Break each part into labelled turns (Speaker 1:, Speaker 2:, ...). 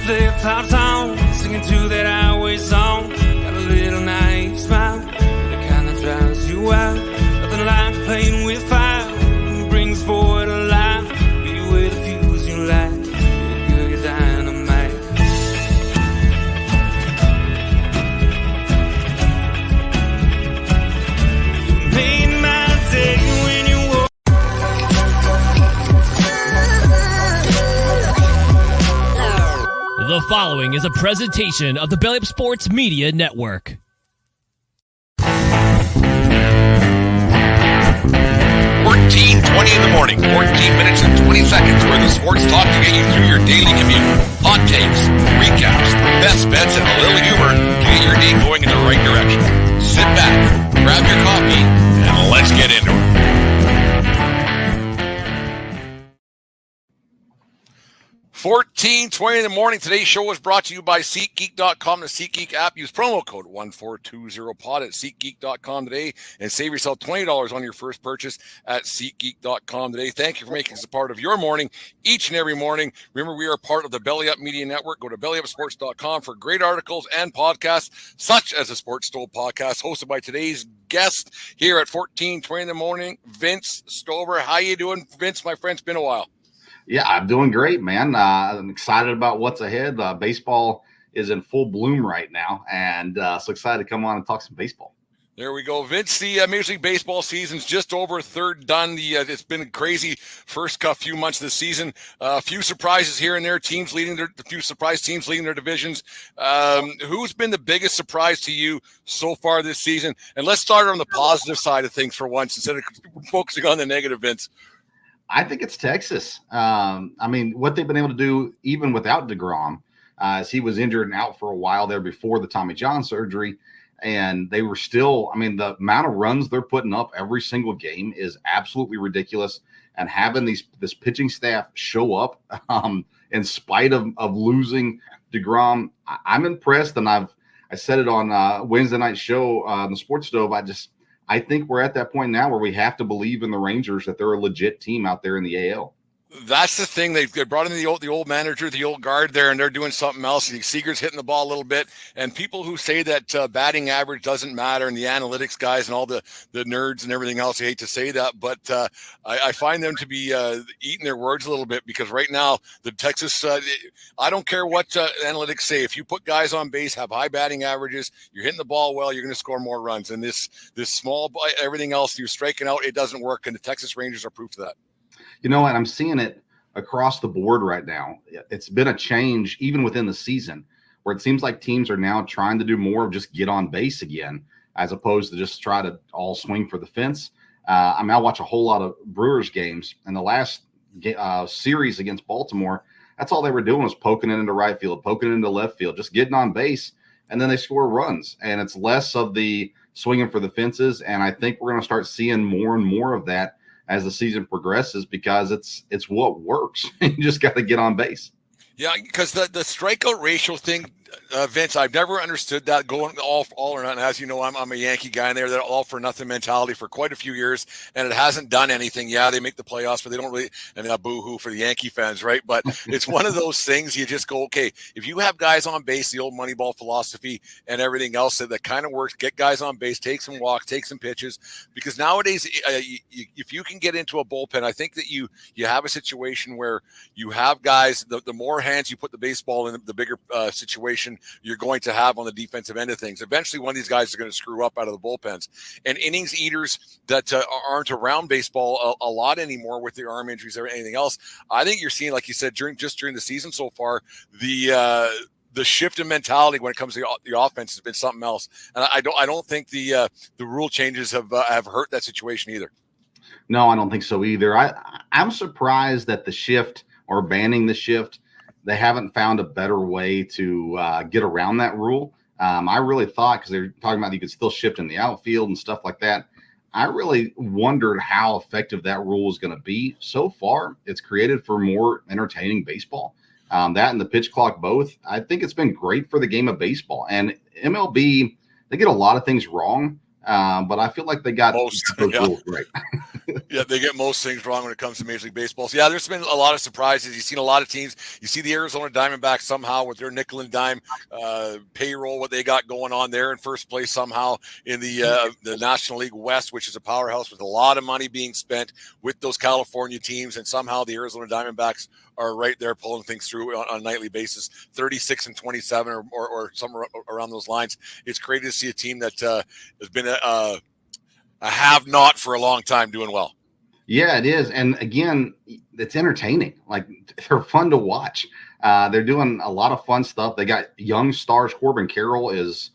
Speaker 1: flip-flops on, singing to that highway song. Got a little naive smile, the kind that drives you wild. Nothing like playing with fire, brings forward alive. Be you with a fuse you light, you're good, dynamite. You made my day when you walked.
Speaker 2: The following is a presentation of the Belly Up Sports Media Network.
Speaker 3: 14:20 in the morning, 14 minutes and 20 seconds worth of sports talk to get you through your daily commute. Hot takes, recaps, best bets, and a little humor to get your day going in the right direction. Sit back, grab your coffee, and let's get into it. $14:20 in the morning. Today's show was brought to you by SeatGeek.com, the SeatGeek app. Use promo code 1420pod at SeatGeek.com today and save yourself $20 on your first purchase at SeatGeek.com today. Thank you for making us a part of your morning each and every morning. Remember, we are part of the Belly Up Media Network. Go to BellyUpSports.com for great articles and podcasts, such as the Sports Stove podcast, hosted by today's guest here at 14:20 in the morning, Vince Stover. How you doing, Vince? My friend, it's been a while.
Speaker 4: Yeah, I'm doing great, man. I'm excited about what's ahead. Baseball is in full bloom right now, and so excited to come on and talk some baseball.
Speaker 3: There we go. Vince, the Major League Baseball season's just over, third done. It's been a crazy first few months of the season. A few surprises here and there, surprise teams leading their divisions. Who's been the biggest surprise to you so far this season? And let's start on the positive side of things for once instead of focusing on the negative, Vince.
Speaker 4: I think it's Texas. I mean, what they've been able to do, even without DeGrom, as he was injured and out for a while there before the Tommy John surgery, and they were still, I mean, the amount of runs they're putting up every single game is absolutely ridiculous. And having this pitching staff show up in spite of losing DeGrom, I'm impressed. And I said it on Wednesday night show on the Sports Stove. I think we're at that point now where we have to believe in the Rangers that they're a legit team out there in the AL.
Speaker 3: That's the thing. They brought in the old manager, the old guard there, and they're doing something else. Seager's hitting the ball a little bit. And people who say that batting average doesn't matter, and the analytics guys and all the nerds and everything else, I hate to say that, but I find them to be eating their words a little bit, because right now the Texas, I don't care what analytics say. If you put guys on base, have high batting averages, you're hitting the ball well, you're going to score more runs. And this small, everything else, you're striking out, it doesn't work. And the Texas Rangers are proof of that.
Speaker 4: You know what? I'm seeing it across the board right now. It's been a change even within the season where it seems like teams are now trying to do more of just get on base again, as opposed to just try to all swing for the fence. I mean, I watch a whole lot of Brewers games, and the last series against Baltimore, that's all they were doing was poking it into right field, poking it into left field, just getting on base, and then they score runs. And it's less of the swinging for the fences, and I think we're going to start seeing more and more of that as the season progresses, because it's what works. You just got to get on base.
Speaker 3: Yeah, because the strikeout ratio thing, Vince, I've never understood that, going all or nothing. As you know, I'm a Yankee guy, and they're that all for nothing mentality for quite a few years, and it hasn't done anything. Yeah, they make the playoffs, but they don't really, and boo-hoo for the Yankee fans, right? But it's one of those things you just go, okay, if you have guys on base, the old Moneyball philosophy and everything else that kind of works, get guys on base, take some walks, take some pitches, because nowadays, if you can get into a bullpen, I think that you have a situation where you have guys, the more hands you put the baseball in, the bigger situation you're going to have on the defensive end of things. Eventually, one of these guys is going to screw up out of the bullpens. And innings eaters that aren't around baseball a lot anymore with their arm injuries or anything else. I think you're seeing, like you said, during the season so far, the shift in mentality when it comes to the offense has been something else. And I don't think the rule changes have hurt that situation either.
Speaker 4: No, I don't think so either. I'm surprised that the shift, or banning the shift, they haven't found a better way to get around that rule. I really thought, because they're talking about you could still shift in the outfield and stuff like that, I really wondered how effective that rule is going to be. So far, it's created for more entertaining baseball. That and the pitch clock both. I think it's been great for the game of baseball. And MLB, they get a lot of things wrong, but I feel like they got those rules right.
Speaker 3: Yeah, they get most things wrong when it comes to Major League Baseball. So, yeah, there's been a lot of surprises. You've seen a lot of teams. You see the Arizona Diamondbacks somehow with their nickel and dime payroll, what they got going on there in first place somehow in the National League West, which is a powerhouse with a lot of money being spent with those California teams. And somehow the Arizona Diamondbacks are right there pulling things through on a nightly basis, 36-27 or somewhere around those lines. It's great to see a team that has been a have-not for a long time doing well.
Speaker 4: Yeah, it is. And again, it's entertaining. Like, they're fun to watch. They're doing a lot of fun stuff. They got young stars. Corbin Carroll is,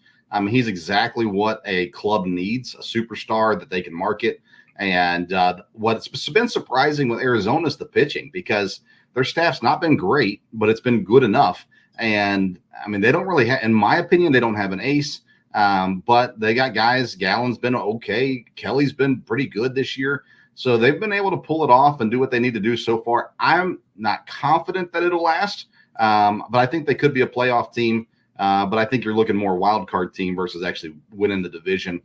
Speaker 4: he's exactly what a club needs, a superstar that they can market. And what's been surprising with Arizona is the pitching, because their staff's not been great, but it's been good enough. And I mean, they don't really have, in my opinion, they don't have an ace. But they got guys. Gallen's been okay. Kelly's been pretty good this year. So they've been able to pull it off and do what they need to do so far. I'm not confident that it'll last, but I think they could be a playoff team. But I think you're looking more wild card team versus actually winning the division.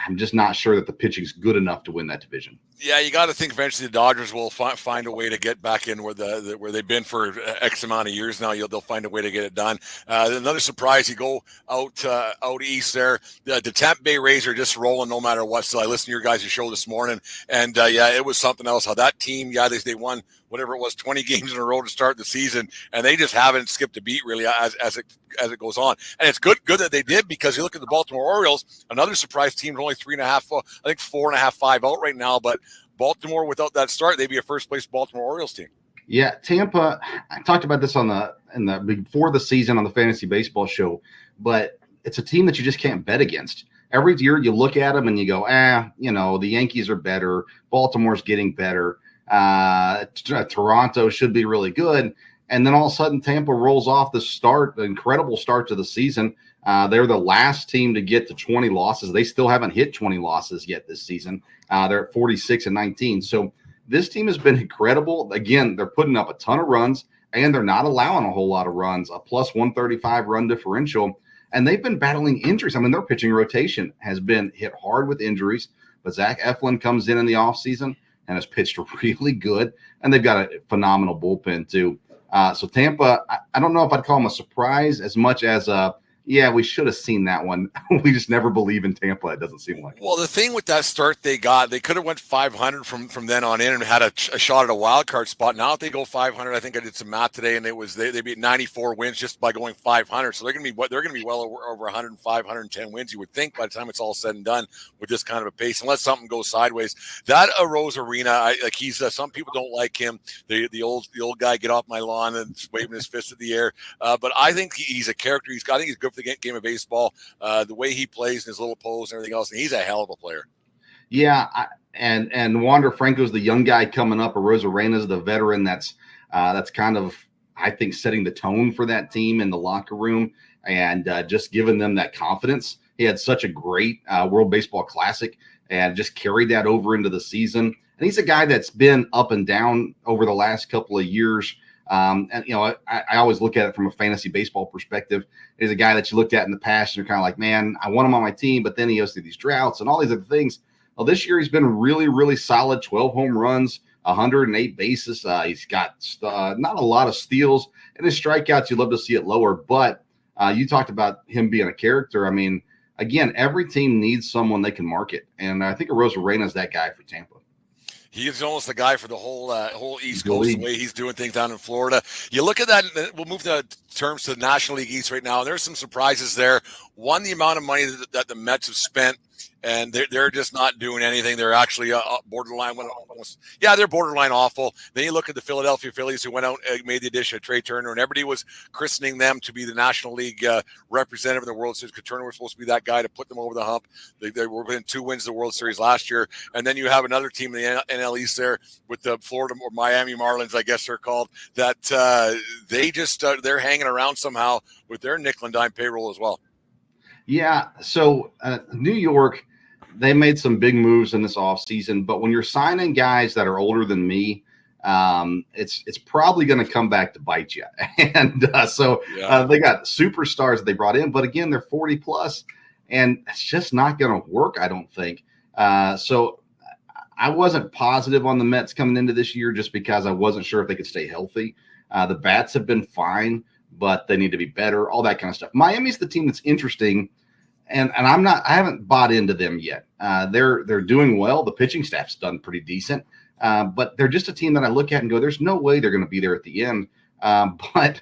Speaker 4: I'm just not sure that the pitching's good enough to win that division.
Speaker 3: Yeah, you got to think eventually the Dodgers will find a way to get back in where where they've been for X amount of years now. They'll find a way to get it done. Another surprise, you go out east there. The Tampa Bay Rays are just rolling no matter what. So I listened to your guys' show this morning, and yeah, it was something else. How that team, yeah, they won whatever it was, 20 games in a row to start the season, and they just haven't skipped a beat really as it goes on. And it's good that they did, because you look at the Baltimore Orioles, another surprise team, only 3.5, I think 4.5, 5 out right now, but Baltimore, without that start, they'd be a first place Baltimore Orioles team.
Speaker 4: Yeah, Tampa. I talked about this before the season on the Fantasy Baseball show, but it's a team that you just can't bet against. Every year you look at them and you go, the Yankees are better. Baltimore's getting better. Toronto should be really good. And then all of a sudden Tampa rolls off the incredible start to the season. They're the last team to get to 20 losses. They still haven't hit 20 losses yet this season. They're at 46-19. So this team has been incredible. Again, they're putting up a ton of runs, and they're not allowing a whole lot of runs, a plus 135 run differential. And they've been battling injuries. I mean, their pitching rotation has been hit hard with injuries. But Zach Eflin comes in the offseason and has pitched really good. And they've got a phenomenal bullpen, too. So Tampa, I don't know if I'd call them a surprise as much as yeah, we should have seen that one. We just never believe in Tampa, it doesn't seem like.
Speaker 3: Well, the thing with that start they got, they could have went 500 from then on in and had a shot at a wild card spot. Now if they go 500, I think I did some math today, and they beat 94 wins just by going 500. So they're going to be well over 105, 110 wins, you would think, by the time it's all said and done with this kind of a pace, unless something goes sideways. That Rose Arena, he's some people don't like him. The old guy, get off my lawn and waving his fist in the air. But I think he's a character. I think he's good for the game of baseball, the way he plays in his little pose and everything else, and he's a hell of a player.
Speaker 4: Yeah, and Wander Franco's the young guy coming up. Arozarena's the veteran that's kind of, I think, setting the tone for that team in the locker room and just giving them that confidence. He had such a great World Baseball Classic and just carried that over into the season. And he's a guy that's been up and down over the last couple of years. And, I always look at it from a fantasy baseball perspective. He's a guy that you looked at in the past and you're kind of like, man, I want him on my team, but then he goes through these droughts and all these other things. Well, this year he's been really, really solid, 12 home runs, 108 bases. He's got not a lot of steals, and his strikeouts, you'd love to see it lower. But you talked about him being a character. I mean, again, every team needs someone they can market. And I think Arozarena is that guy for Tampa.
Speaker 3: He's almost the guy for the whole East Coast, the way he's doing things down in Florida. You look at that, we'll move the terms to the National League East right now. There's some surprises there. One, the amount of money that the Mets have spent, and they're just not doing anything. They're actually borderline. They're borderline awful. Then you look at the Philadelphia Phillies, who went out and made the addition of Trey Turner, and everybody was christening them to be the National League representative in the World Series, because Turner was supposed to be that guy to put them over the hump. They were within 2 wins of the World Series last year. And then you have another team in the NL East there with the Florida or Miami Marlins, I guess they're called, that they just they're hanging around somehow with their nickel and dime payroll as well.
Speaker 4: Yeah, so New York, they made some big moves in this offseason, but when you're signing guys that are older than me, it's probably going to come back to bite you. And they got superstars that they brought in, but again, they're 40 plus, and it's just not going to work, I don't think. So I wasn't positive on the Mets coming into this year just because I wasn't sure if they could stay healthy. The bats have been fine, but they need to be better, all that kind of stuff. Miami's the team that's interesting, and I haven't bought into them yet. They're doing well. The pitching staff's done pretty decent, but they're just a team that I look at and go, there's no way they're going to be there at the end. But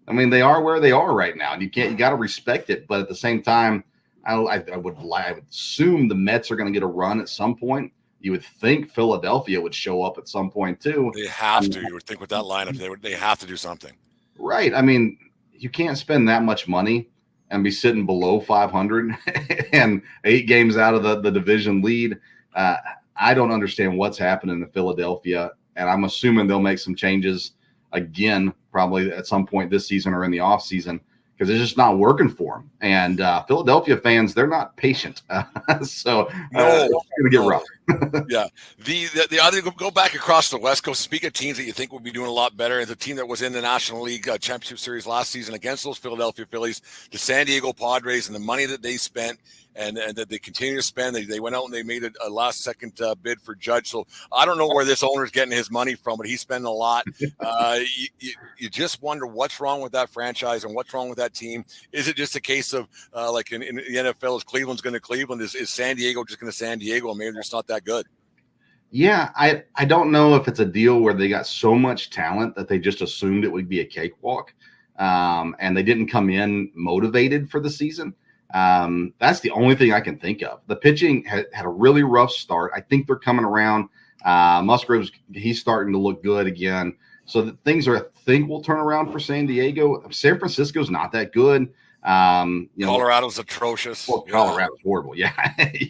Speaker 4: I mean, they are where they are right now, and you got to respect it. But at the same time, I would assume the Mets are going to get a run at some point. You would think Philadelphia would show up at some point too.
Speaker 3: They have to. You would think with that lineup, they have to do something.
Speaker 4: Right. I mean, you can't spend that much money and be sitting below 500 and 8 games out of the division lead. I don't understand what's happening in Philadelphia, and I'm assuming they'll make some changes again, probably at some point this season or in the off season, because it's just not working for them. And Philadelphia fans, they're not patient. So it's going to get rough.
Speaker 3: Yeah. The other, go back across the West Coast. Speak of teams that you think would be doing a lot better. The team that was in the National League Championship Series last season against those Philadelphia Phillies, the San Diego Padres, and the money that they spent and that they continue to spend. They went out and they made a last-second bid for Judge. So I don't know where this owner's getting his money from, but he's spending a lot. You just wonder what's wrong with that franchise and what's wrong with that team. Is it just a case of like in the NFL, is Cleveland's going to Cleveland? Is San Diego just going to San Diego? Maybe they're just not that good.
Speaker 4: Yeah, I don't know if it's a deal where they got so much talent that they just assumed it would be a cakewalk, and they didn't come in motivated for the season. That's the only thing I can think of. The pitching had a really rough start. I think they're coming around. Musgrove's, he's starting to look good again. So the things I think will turn around for San Diego. San Francisco's not that good.
Speaker 3: Colorado's atrocious.
Speaker 4: Well, Colorado's horrible. Yeah.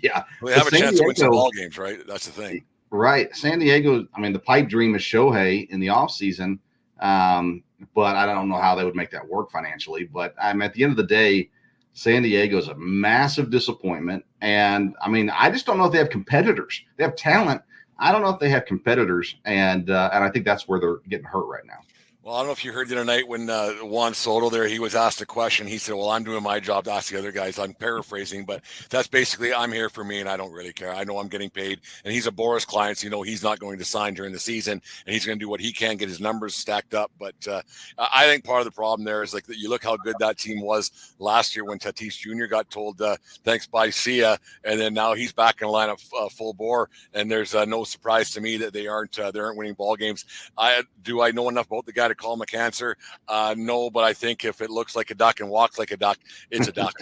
Speaker 4: Yeah.
Speaker 3: Well, they have a chance to win some ball games, right? That's the thing.
Speaker 4: Right. San Diego, I mean, the pipe dream is Shohei in the offseason. But I don't know how they would make that work financially. But at the end of the day, San Diego is a massive disappointment. And I mean, I just don't know if they have competitors. They have talent. I don't know if they have competitors. And I think that's where they're getting hurt right now.
Speaker 3: Well, I don't know if you heard the other night when Juan Soto there, he was asked a question. He said, well, I'm doing my job to ask the other guys. I'm paraphrasing, but that's basically, I'm here for me and I don't really care. I know I'm getting paid. And he's a Boris client, so he's not going to sign during the season, and he's going to do what he can, get his numbers stacked up. But I think part of the problem there is like that you look how good that team was last year when Tatis Jr. got told, thanks, bye, see ya. And then now he's back in the lineup full bore. And there's no surprise to me that they aren't winning ball games. Do I know enough about the guy to call him a cancer? No, but I think if it looks like a duck and walks like a duck, it's a duck.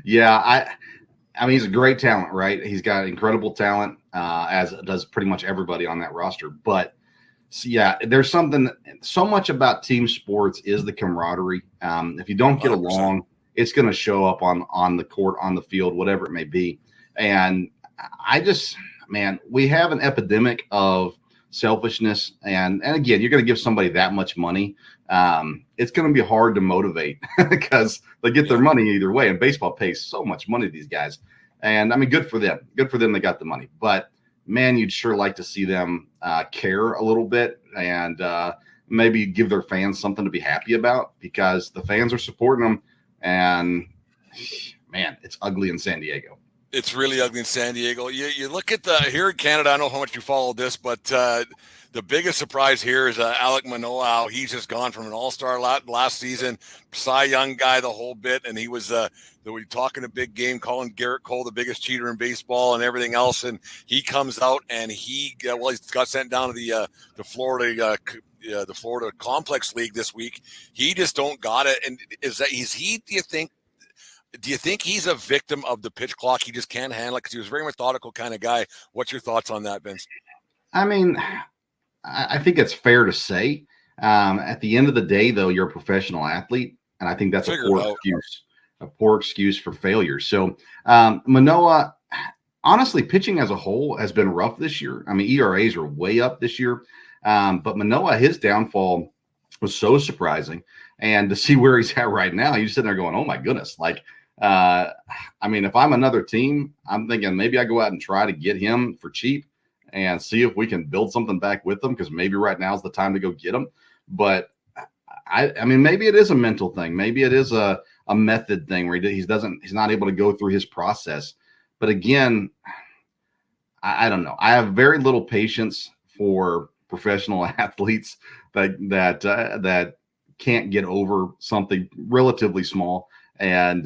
Speaker 4: Yeah, I mean, he's a great talent, right? He's got incredible talent, as does pretty much everybody on that roster. But yeah, there's something so much about team sports is the camaraderie. If you don't get 100%. Along, it's going to show up on the court, on the field, whatever it may be. And we have an epidemic of selfishness, and again, you're going to give somebody that much money, it's going to be hard to motivate because they get their money either way, and baseball pays so much money to these guys. And I mean, good for them they got the money, but man, you'd sure like to see them care a little bit and maybe give their fans something to be happy about, because the fans are supporting them, and man, it's ugly in San Diego.
Speaker 3: It's really ugly in San Diego. You look at here in Canada, I don't know how much you follow this, but the biggest surprise here is Alek Manoah. He's just gone from an all-star last season, Cy Young guy, the whole bit, and he was talking a big game, calling Garrett Cole the biggest cheater in baseball and everything else, and he comes out and he's got sent down to the Florida the Florida Complex League this week. He just don't got it. And do you think he's a victim of the pitch clock? He just can't handle it because he was a very methodical kind of guy. What's your thoughts on that, Vince?
Speaker 4: I mean, I think it's fair to say. At the end of the day, though, you're a professional athlete, and I think that's a poor excuse for failure. So Manoah, honestly, pitching as a whole has been rough this year. I mean, ERAs are way up this year, but Manoah, his downfall was so surprising. And to see where he's at right now, you're sitting there going, oh my goodness, like, I mean, if I'm another team, I'm thinking maybe I go out and try to get him for cheap and see if we can build something back with them, because maybe right now is the time to go get him. But I mean, maybe it is a mental thing. Maybe it is a method thing where he's not able to go through his process. But again, I don't know. I have very little patience for professional athletes that can't get over something relatively small and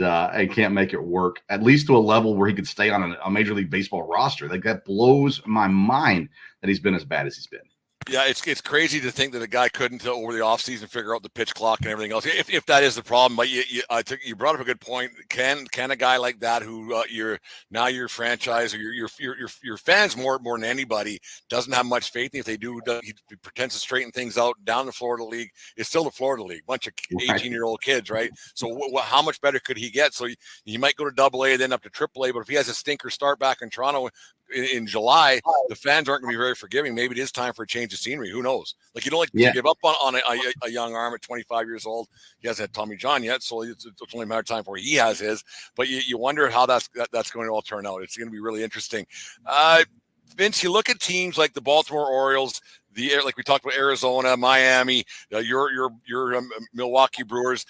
Speaker 4: can't make it work, at least to a level where he could stay on a Major League Baseball roster. Like, that blows my mind that he's been as bad as he's been.
Speaker 3: Yeah, it's crazy to think that a guy couldn't over the offseason figure out the pitch clock and everything else. If that is the problem, but I think you brought up a good point. Can a guy like that who your franchise or your fans more than anybody doesn't have much faith in? If they do, he pretends to straighten things out down the Florida League. It's still the Florida League, bunch of 18-year-old kids, right? So how much better could he get? So he might go to AA, then up to AAA. But if he has a stinker start back in Toronto in July, the fans aren't going to be very forgiving. Maybe it is time for a change of scenery. Who knows? Like, you don't to give up on a young arm at 25 years old. He hasn't had Tommy John yet, so it's only a matter of time before he has his. But you wonder how that's going to all turn out. It's going to be really interesting. Vince, you look at teams like the Baltimore Orioles, like we talked about, Arizona, Miami, your Milwaukee Brewers,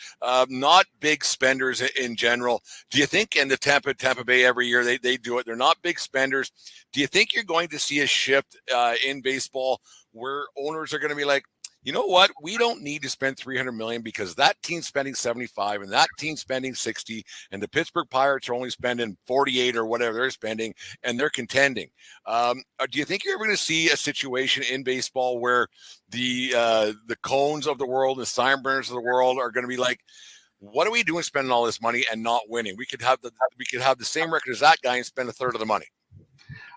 Speaker 3: not big spenders in general. Do you think, and the Tampa Bay every year they do it, they're not big spenders. Do you think you're going to see a shift in baseball where owners are going to be like, you know what? We don't need to spend $300 million because that team's spending $75 and that team's spending $60, and the Pittsburgh Pirates are only spending $48 or whatever they're spending, and they're contending. Do you think you're ever going to see a situation in baseball where the Cones of the world, the Steinbrenners of the world are going to be like, what are we doing spending all this money and not winning? We could have the same record as that guy and spend a third of the money.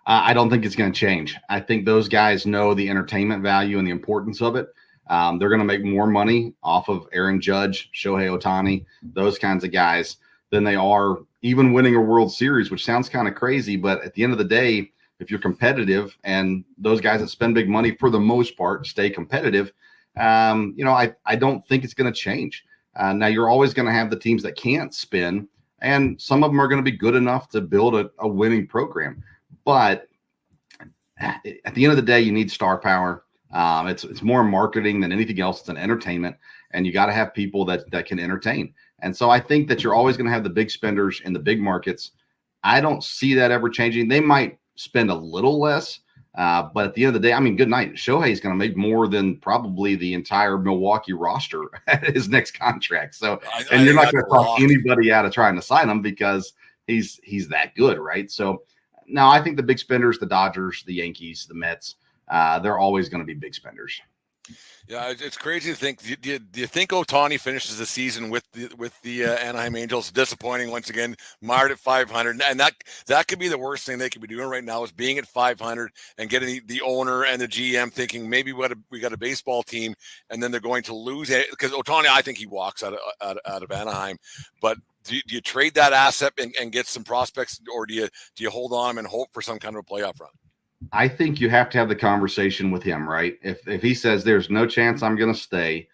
Speaker 4: I don't think it's going to change. I think those guys know the entertainment value and the importance of it. They're going to make more money off of Aaron Judge, Shohei Ohtani, those kinds of guys than they are even winning a World Series, which sounds kind of crazy. But at the end of the day, if you're competitive and those guys that spend big money for the most part stay competitive, I don't think it's going to change. Now, you're always going to have the teams that can't spend, and some of them are going to be good enough to build a winning program. But at the end of the day, you need star power. It's more marketing than anything else. It's an entertainment, and you got to have people that can entertain. And so I think that you're always going to have the big spenders in the big markets. I don't see that ever changing. They might spend a little less, but at the end of the day, I mean, good night. Shohei is going to make more than probably the entire Milwaukee roster at his next contract. So, and you're not going to talk anybody out of trying to sign him because he's that good, right? So now I think the big spenders, the Dodgers, the Yankees, the Mets, they're always going to be big spenders.
Speaker 3: Yeah, it's crazy to think. Do you think Ohtani finishes the season with the Anaheim Angels? Disappointing once again, mired at 500, and that could be the worst thing they could be doing right now is being at 500 and getting the owner and the GM thinking maybe we got a baseball team, and then they're going to lose it because Ohtani, I think he walks out of Anaheim, but. Do you trade that asset and get some prospects, or do you hold on and hope for some kind of a playoff run?
Speaker 4: I think you have to have the conversation with him, right? If he says there's no chance I'm going to stay,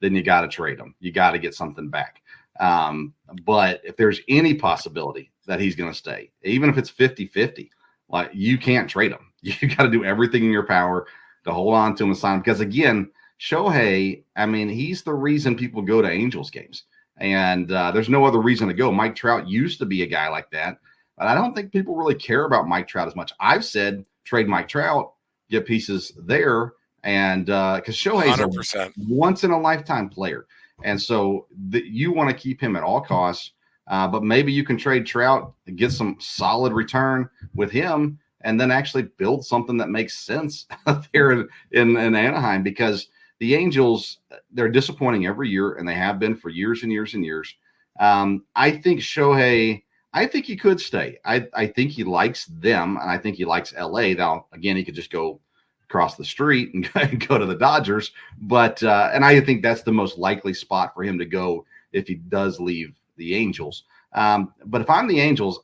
Speaker 4: then you got to trade him. You got to get something back. But if there's any possibility that he's going to stay, even if it's 50-50, like, you can't trade him. You got to do everything in your power to hold on to him and sign him. Because again, Shohei, I mean, he's the reason people go to Angels games. And there's no other reason to go. Mike Trout used to be a guy like that. But I don't think people really care about Mike Trout as much. I've said trade Mike Trout, get pieces there. And because Shohei's 100%. A once-in-a-lifetime player. And so you want to keep him at all costs. But maybe you can trade Trout and get some solid return with him and then actually build something that makes sense there in Anaheim, because the Angels, they're disappointing every year, and they have been for years and years and years. I think Shohei, I think he could stay. I think he likes them, and I think he likes LA. Now, again, he could just go across the street and go to the Dodgers. But and I think that's the most likely spot for him to go if he does leave the Angels. But if I'm the Angels,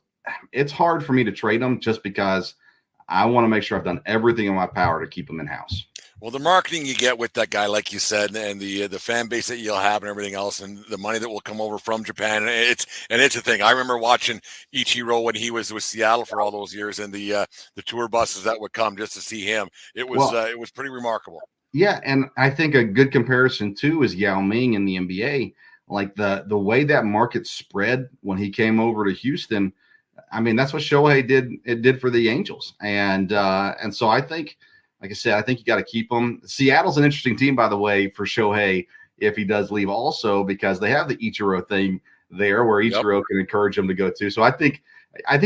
Speaker 4: it's hard for me to trade him just because I want to make sure I've done everything in my power to keep him in-house.
Speaker 3: Well, the marketing you get with that guy, like you said, and the fan base that you'll have and everything else, and the money that will come over from Japan, it's a thing. I remember watching Ichiro when he was with Seattle for all those years, and the tour buses that would come just to see him. It was pretty remarkable.
Speaker 4: Yeah, and I think a good comparison too is Yao Ming in the NBA. Like the way that market spread when he came over to Houston, I mean, that's what Shohei did. It did for the Angels, and so I think, like I said, I think you got to keep him. Seattle's an interesting team, by the way, for Shohei if he does leave, also because they have the Ichiro thing there, where Ichiro can encourage him to go too. So I think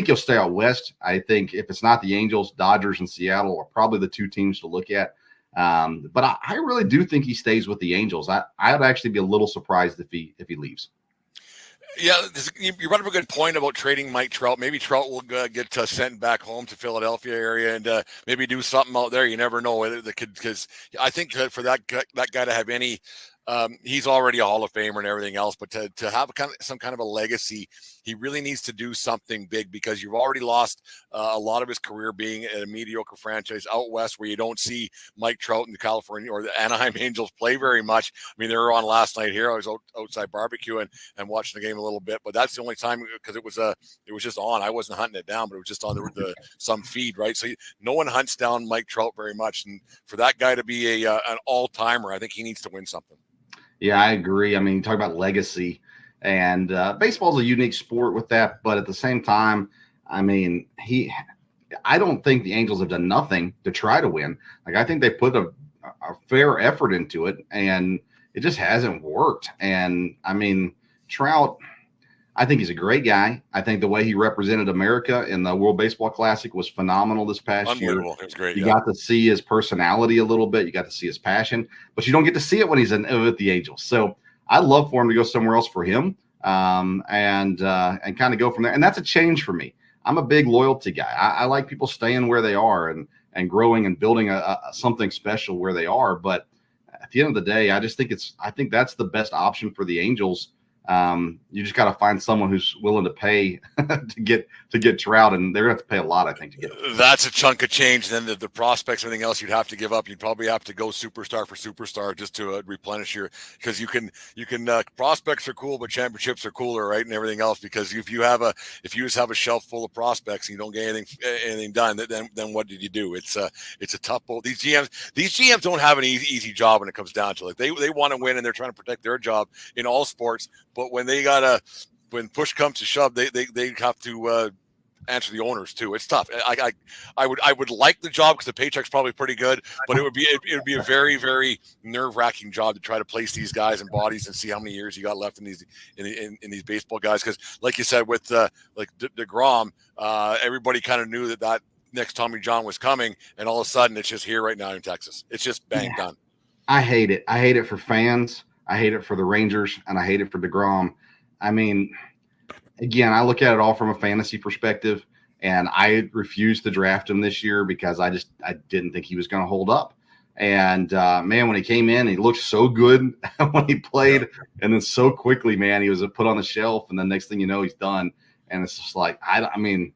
Speaker 4: he'll stay out west. I think if it's not the Angels, Dodgers and Seattle are probably the two teams to look at. But I really do think he stays with the Angels. I'd actually be a little surprised if he leaves.
Speaker 3: Yeah, you brought up a good point about trading Mike Trout. Maybe Trout will get sent back home to Philadelphia area and maybe do something out there. You never know, because I think for that guy to have any. He's already a Hall of Famer and everything else, but to have some kind of a legacy, he really needs to do something big, because you've already lost a lot of his career being at a mediocre franchise out west, where you don't see Mike Trout in the California or the Anaheim Angels play very much. I mean, they were on last night here. I was outside barbecuing and watching the game a little bit, but that's the only time, because it was just on. I wasn't hunting it down, but it was just on some feed, right? So no one hunts down Mike Trout very much, and for that guy to be an all-timer, I think he needs to win something.
Speaker 4: Yeah, I agree. I mean, you talk about legacy, and baseball is a unique sport with that. But at the same time, I mean, I don't think the Angels have done nothing to try to win. Like, I think they put a fair effort into it, and it just hasn't worked. And I mean, Trout, I think he's a great guy. I think the way he represented America in the World Baseball Classic was phenomenal this past year.
Speaker 3: Unbelievable. It was great.
Speaker 4: You got to see his personality a little bit. You got to see his passion, but you don't get to see it when he's with the Angels. So I'd love for him to go somewhere else for him, and kind of go from there. And that's a change for me. I'm a big loyalty guy. I like people staying where they are and growing and building something special where they are. But at the end of the day, I think that's the best option for the Angels. You just got to find someone who's willing to pay to get Trout, and they're going to have to pay a lot, I think, to get him.
Speaker 3: That's a chunk of change. Then the prospects, everything else you'd have to give up. You'd probably have to go superstar for superstar just to replenish because you can prospects are cool, but championships are cooler, right? And everything else, because if you just have a shelf full of prospects and you don't get anything done, then what did you do? It's a tough boat. These GMs don't have an easy job when it comes down to it. They want to win, and they're trying to protect their job in all sports. But when when push comes to shove, they have to answer the owners too. It's tough. I would like the job because the paycheck's probably pretty good, but it would be a very, very nerve-wracking job to try to place these guys and bodies and see how many years you got left in these baseball guys. Because like you said, with like DeGrom, everybody kind of knew that next Tommy John was coming, and all of a sudden it's just here right now in Texas. It's just bang done.
Speaker 4: I hate it. I hate it for fans. I hate it for the Rangers, and I hate it for DeGrom. I mean, again, I look at it all from a fantasy perspective, and I refused to draft him this year because I didn't think he was going to hold up. And man, when he came in, he looked so good when he played, and then so quickly, man, he was put on the shelf, and the next thing you know, he's done. And it's just like, I mean,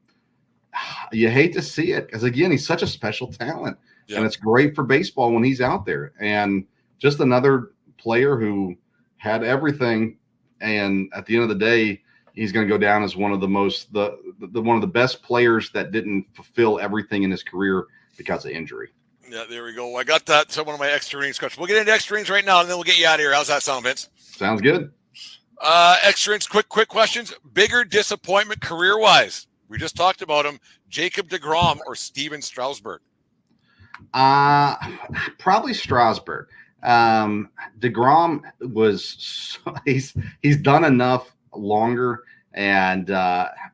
Speaker 4: you hate to see it because, again, he's such a special talent, and it's great for baseball when he's out there. And just another player who had everything, and at the end of the day, he's going to go down as one of the best players that didn't fulfill everything in his career because of injury.
Speaker 3: Yeah, there we go. I got that. So one of my extra innings questions. We'll get into extra innings right now, and then we'll get you out of here. How's that sound, Vince?
Speaker 4: Sounds good.
Speaker 3: Extra innings, quick questions. Bigger disappointment career-wise? We just talked about him. Jacob DeGrom or Steven Strasburg?
Speaker 4: Probably Strasburg. DeGrom he's done enough longer, and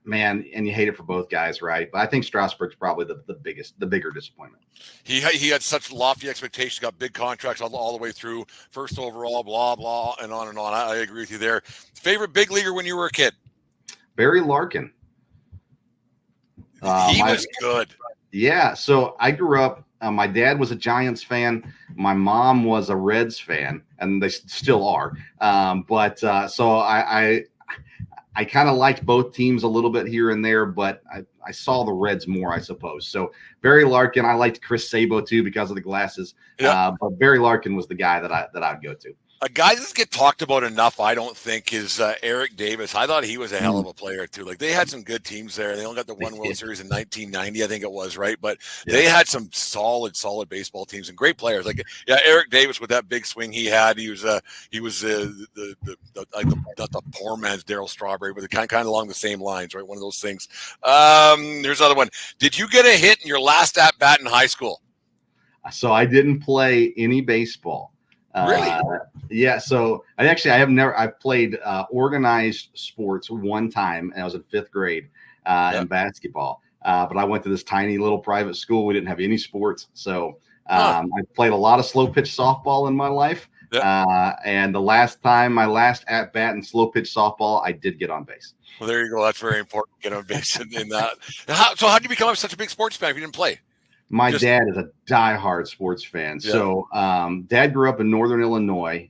Speaker 4: man, and you hate it for both guys, right? But I think Strasburg's probably the bigger disappointment.
Speaker 3: He had such lofty expectations, got big contracts all the way through, first overall, blah blah, and on and on. I agree with you there. Favorite big leaguer when you were a kid?
Speaker 4: Barry Larkin.
Speaker 3: He was good.
Speaker 4: Yeah, so I grew up. My dad was a Giants fan. My mom was a Reds fan, and they still are. So I kind of liked both teams a little bit here and there, but I saw the Reds more, I suppose. So Barry Larkin, I liked Chris Sabo too because of the glasses. But Barry Larkin was the guy that I'd go to.
Speaker 3: A guy that doesn't get talked about enough, I don't think, is Eric Davis. I thought he was a hell of a player too. Like, they had some good teams there. They only got the one World Series in 1990, I think it was, right? But they had some solid baseball teams and great players. Like, yeah, Eric Davis with that big swing he had. He was the poor man's Darryl Strawberry, but kind of along the same lines, right? One of those things. Here's another one. Did you get a hit in your last at bat in high school?
Speaker 4: So I didn't play any baseball.
Speaker 3: Really?
Speaker 4: Yeah. So I've played organized sports one time, and I was in 5th grade in basketball. But I went to this tiny little private school. We didn't have any sports. So I played a lot of slow pitch softball in my life. And my last at bat in slow pitch softball, I did get on base.
Speaker 3: Well, there you go. That's very important to get on base in that. So how did you become such a big sports fan if you didn't play?
Speaker 4: My dad is a diehard sports fan. Yeah. So Dad grew up in Northern Illinois.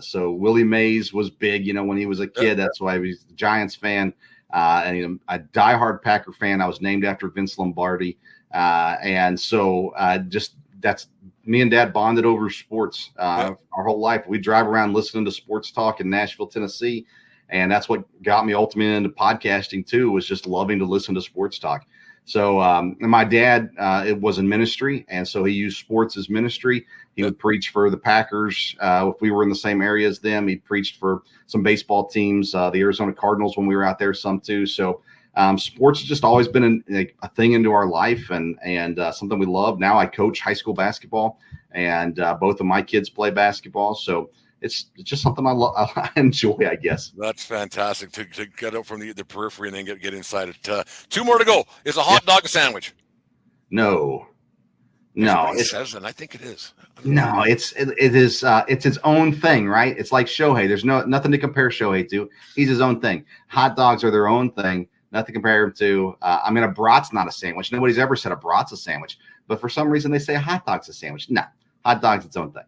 Speaker 4: So Willie Mays was big, when he was a kid. That's why he was a Giants fan. And a diehard Packer fan. I was named after Vince Lombardi. And so that's me and Dad bonded over sports our whole life. We drive around listening to sports talk in Nashville, Tennessee. And that's what got me ultimately into podcasting too, was just loving to listen to sports talk. So my dad, it was in ministry, and so he used sports as ministry. He would preach for the Packers. If we were in the same area as them, he preached for some baseball teams, the Arizona Cardinals when we were out there, some too. So sports has just always been a thing into our life and something we love. Now I coach high school basketball, and both of my kids play basketball. So it's just something I enjoy, I guess.
Speaker 3: That's fantastic to get up from the periphery and then get inside it. 2 more to go. Is a hot dog a sandwich?
Speaker 4: No.
Speaker 3: It says, and I think it is.
Speaker 4: No, it is. It's its own thing, right? It's like Shohei. There's nothing to compare Shohei to. He's his own thing. Hot dogs are their own thing. Nothing to compare him to. A brat's not a sandwich. Nobody's ever said a brat's a sandwich. But for some reason, they say a hot dog's a sandwich. No, hot dog's its own thing.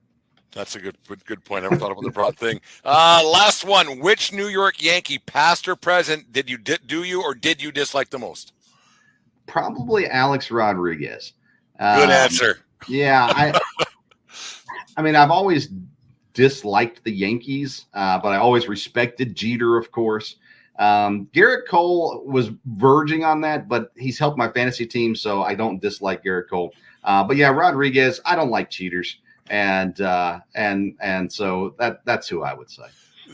Speaker 3: That's a good point. I never thought about the broad thing. Last one. Which New York Yankee, past or present, did you dislike the most?
Speaker 4: Probably Alex Rodriguez.
Speaker 3: Good answer.
Speaker 4: Yeah, I've always disliked the Yankees, but I always respected Jeter, of course. Garrett Cole was verging on that, but he's helped my fantasy team, so I don't dislike Garrett Cole. But yeah, Rodriguez, I don't like cheaters. And so that's who I would say.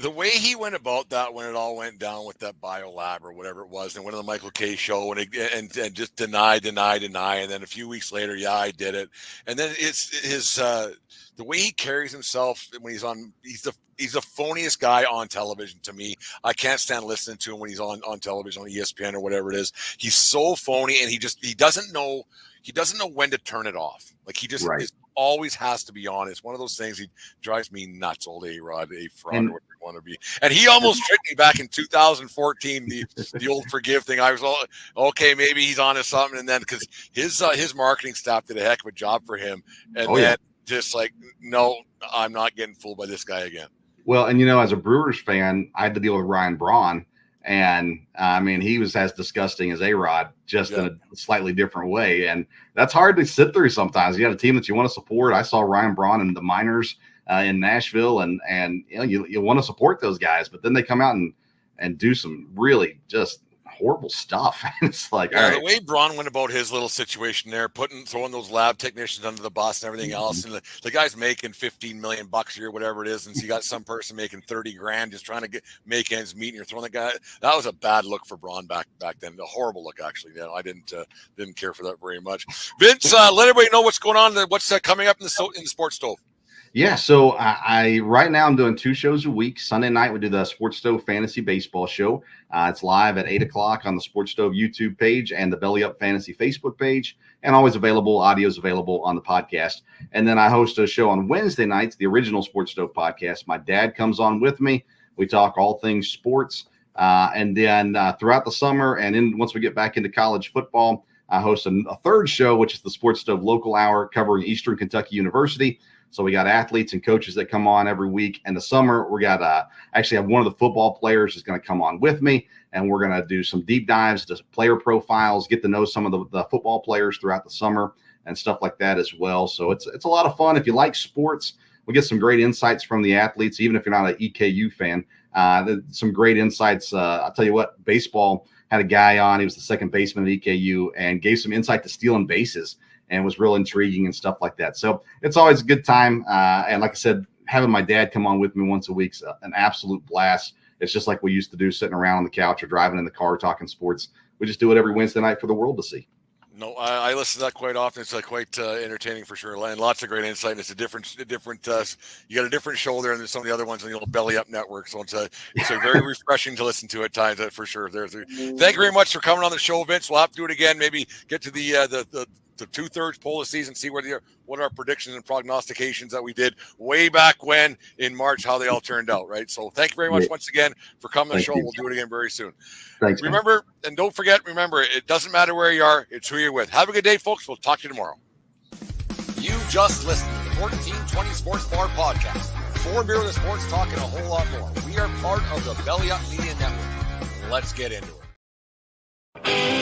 Speaker 3: The way he went about that when it all went down with that biolab or whatever it was, and went on the Michael K show and just deny, and then a few weeks later, I did it, and then it's his the way he carries himself when he's on. He's the phoniest guy on television to me. I can't stand listening to him when he's on television on ESPN or whatever it is. He's so phony, and he doesn't know when to turn it off. Like he just always has to be on. It's one of those things. He drives me nuts, old A-Rod, a fraud, or whatever you want to be. And he almost tricked me back in 2014, the old forgive thing. I was all, okay, maybe he's on to something. And then because his marketing staff did a heck of a job for him. And just like, no, I'm not getting fooled by this guy again.
Speaker 4: Well, and as a Brewers fan, I had to deal with Ryan Braun. And he was as disgusting as A-Rod, just in a slightly different way. And that's hard to sit through sometimes. You got a team that you want to support. I saw Ryan Braun in the minors in Nashville, and you want to support those guys, but then they come out and do some really just horrible stuff. It's like, all right.
Speaker 3: The way Braun went about his little situation there, throwing those lab technicians under the bus and everything else, and the guy's making $15 million a year, whatever it is, and so you got some person making $30,000 just trying to make ends meet, and you're throwing the guy. That was a bad look for Braun back then. A horrible look, actually. I didn't care for that very much. Vince, let everybody know what's going on. What's coming up in the Sports Stove.
Speaker 4: Yeah, so I right now I'm doing 2 shows a week. Sunday night we do the Sports Stove Fantasy Baseball Show. It's live at 8 o'clock on the Sports Stove YouTube page and the Belly Up Fantasy Facebook page, and always available. Audio's available on the podcast. And then I host a show on Wednesday nights, the original Sports Stove podcast. My dad comes on with me. We talk all things sports. And then throughout the summer and once we get back into college football, I host a 3rd show, which is the Sports Stove Local Hour covering Eastern Kentucky University. So we got athletes and coaches that come on every week. In the summer, we got actually have one of the football players is going to come on with me, and we're going to do some deep dives, just player profiles, get to know some of the football players throughout the summer and stuff like that as well. So it's a lot of fun. If you like sports, we get some great insights from the athletes, even if you're not an EKU fan. Some great insights. I'll tell you what, baseball had a guy on. He was the second baseman at EKU and gave some insight to stealing bases and was real intriguing and stuff like that. So it's always a good time. And like I said, having my dad come on with me once a week's an absolute blast. It's just like we used to do, sitting around on the couch or driving in the car talking sports. We just do it every Wednesday night for the world to see.
Speaker 3: No, I listen to that quite often. It's quite entertaining for sure, and lots of great insight. And it's a different. You got a different show there, and there's some of the other ones on the old Belly Up Network. So it's very refreshing to listen to at times, for sure. Thank you very much for coming on the show, Vince. We'll have to do it again. Maybe get to the 2/3 poll of the season, see what our predictions and prognostications that we did way back when in March, how they all turned out, right? So thank you very much once again for coming on the show. We'll do it again very soon.
Speaker 4: Thanks.
Speaker 3: Remember, and don't forget, it doesn't matter where you are, it's who you're with. Have a good day, folks. We'll talk to you tomorrow. You just listened to the 1420 Sports Bar Podcast. 4 beer with sports talk and a whole lot more. We are part of the Belly Up Media Network. Let's get into it.